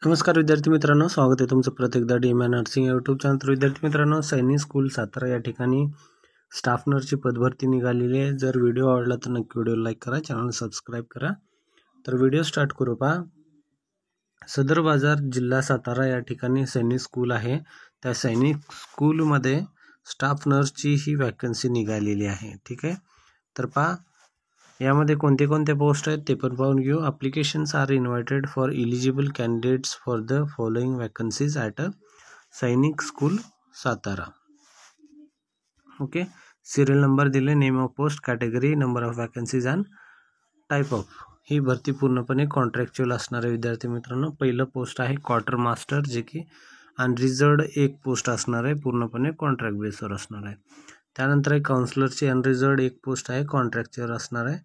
नमस्कार विद्यार्थी मित्रांनो, स्वागत आहे तुमचं प्रत्येकदा डीएम नर्सिंग यूट्यूब चॅनल. तर विद्यार्थी मित्रांनो, सैनिक स्कूल सातारा या ठिकाणी स्टाफ नर्सची पदभरती निघालेली आहे. जर व्हिडिओ आवडला तर नक्की व्हिडिओ लाईक करा, चॅनल सबस्क्राईब करा. तर व्हिडिओ स्टार्ट करू. पहा, सदर बाजार जिल्हा सातारा या ठिकाणी सैनिक स्कूल आहे. त्या सैनिक स्कूलमध्ये स्टाफ नर्सची ही वॅकन्सी निघालेली आहे. ठीक आहे. तर पहा, यामध्ये कोणते कोणते पोस्ट आहेत ते पण पाहून घेऊ. Applications are invited for eligible candidates for the following vacancies at a Sainik school Satara. Okay. Serial number दिले, name of post, category, number of vacancies and type of. ही भरती पूर्णपणे कॉन्ट्रॅक्च्युअल असणार आहे विद्यार्थी मित्रांनो. पहिलं पोस्ट आहे क्वार्टर मास्टर, जे की अनरिझर्व्ड एक पोस्ट असणार आहे, पूर्णपणे कॉन्ट्रॅक्ट बेसवर असणार आहे. त्यानंतर आहे काउन्सिलरची अनरिझर्व्ड एक पोस्ट आहे, कॉन्ट्रॅक्चर असणार आहे.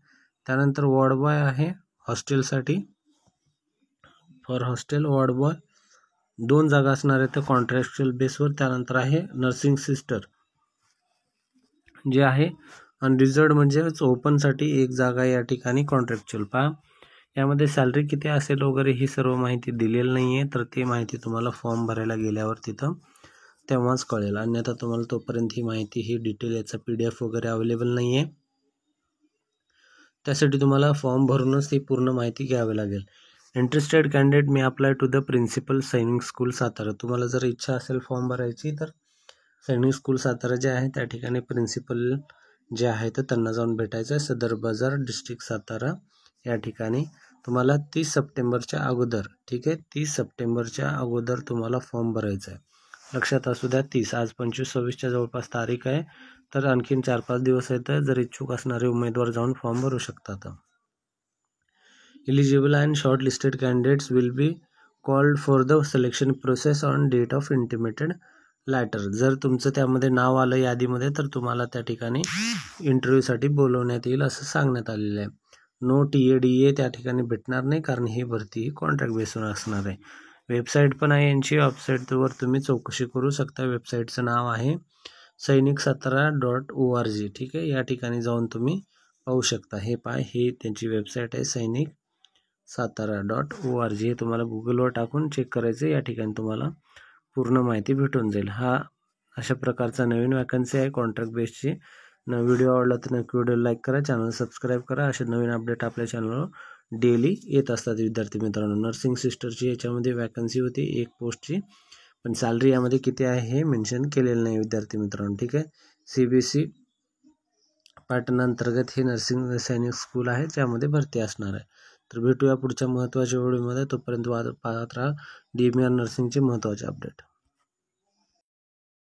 त्यानंतर वॉर्ड बॉय आहे हॉस्टेलसाठी, फॉर हॉस्टेल वॉर्ड बॉय 2 जागा असणार आहेत त्या कॉन्ट्रॅक्च्युअल बेसवर. त्यानंतर आहे नर्सिंग सिस्टर, जे आहे अनरिझर्व्ड म्हणजेच ओपनसाठी 1 जागा या ठिकाणी कॉन्ट्रॅक्च्युअल. पहा, यामध्ये सॅलरी किती असेल वगैरे ही सर्व माहिती दिलेली नाही आहे. तर ती माहिती तुम्हाला फॉर्म भरायला गेल्यावर तिथं तेव्हाच कळेल. अन्यथा तुम्हाला तोपर्यंत ही माहिती, ही डिटेल, याचा PDF वगैरे अवेलेबल नाही आहे. त्यासाठी तुम्हाला फॉर्म भरूनच ती पूर्ण माहिती घ्यावी लागेल. Interested candidate may apply to the principal Sainik school Satara. तुम्हाला जर इच्छा असेल फॉर्म भरायची तर सैनिक स्कूल सातारा जे आहे त्या ठिकाणी प्रिन्सिपल जे आहे तर त्यांना जाऊन भेटायचं आहे. सदर बाजार, डिस्ट्रिक्ट सातारा या ठिकाणी तुम्हाला 30 सप्टेंबरच्या अगोदर, ठीक आहे, 30 सप्टेंबरच्या अगोदर तुम्हाला फॉर्म भरायचा आहे. लक्षात असू द्या, 30, आज 25-26च्या जवळपास तारीख आहे. तर आणखीन 4-5 दिवस आहेत. जर इच्छुक असणारे उमेदवार जाऊन फॉर्म भरू शकतात. Eligible and shortlisted candidates will be called for the selection process on date of intimated later. जर तुमचं त्यामध्ये नाव आलं यादीमध्ये तर तुम्हाला त्या ठिकाणी इंटरव्ह्यूसाठी बोलवण्यात येईल असं सांगण्यात आलेलं आहे. नो TADA त्या ठिकाणी भेटणार नाही, कारण ही भरती ही कॉन्ट्रॅक्ट बेसवर असणार आहे. वेबसाईट पण आहे यांची, वेबसाईटवर तुम्ही चौकशी करू शकता. वेबसाईटचं नाव आहे sainikSatara.org. ठीक आहे. या ठिकाणी जाऊन तुम्ही पाहू शकता. हे हे त्यांची वेबसाईट आहे, sainikSatara.org. हे तुम्हाला गुगलवर टाकून चेक करायचं. या ठिकाणी तुम्हाला पूर्ण माहिती भेटून जाईल. हा अशा प्रकारचा नवीन वॅकन्सी आहे कॉन्ट्रॅक्ट बेसची. व्हिडिओ आवडला तर नक्की व्हिडिओ लाईक करा, चॅनल सबस्क्राईब करा. असे नवीन अपडेट आपल्या चॅनलवर डेली येत असतात विद्यार्थी मित्रांनो. नर्सिंग सिस्टरची याच्यामध्ये वॅकन्सी होती 1 पोस्टची, पण सॅलरी यामध्ये किती आहे हे मेन्शन केलेलं नाही विद्यार्थी मित्रांनो. ठीक आहे. CBSE पॅटर्न अंतर्गत हे नर्सिंग सैनिक स्कूल आहे, ज्यामध्ये भरती असणार आहे. तर भेटूया पुढच्या महत्त्वाच्या व्हिडिओमध्ये. तोपर्यंत पाहत राहा DMR नर्सिंगचे महत्त्वाचे अपडेट.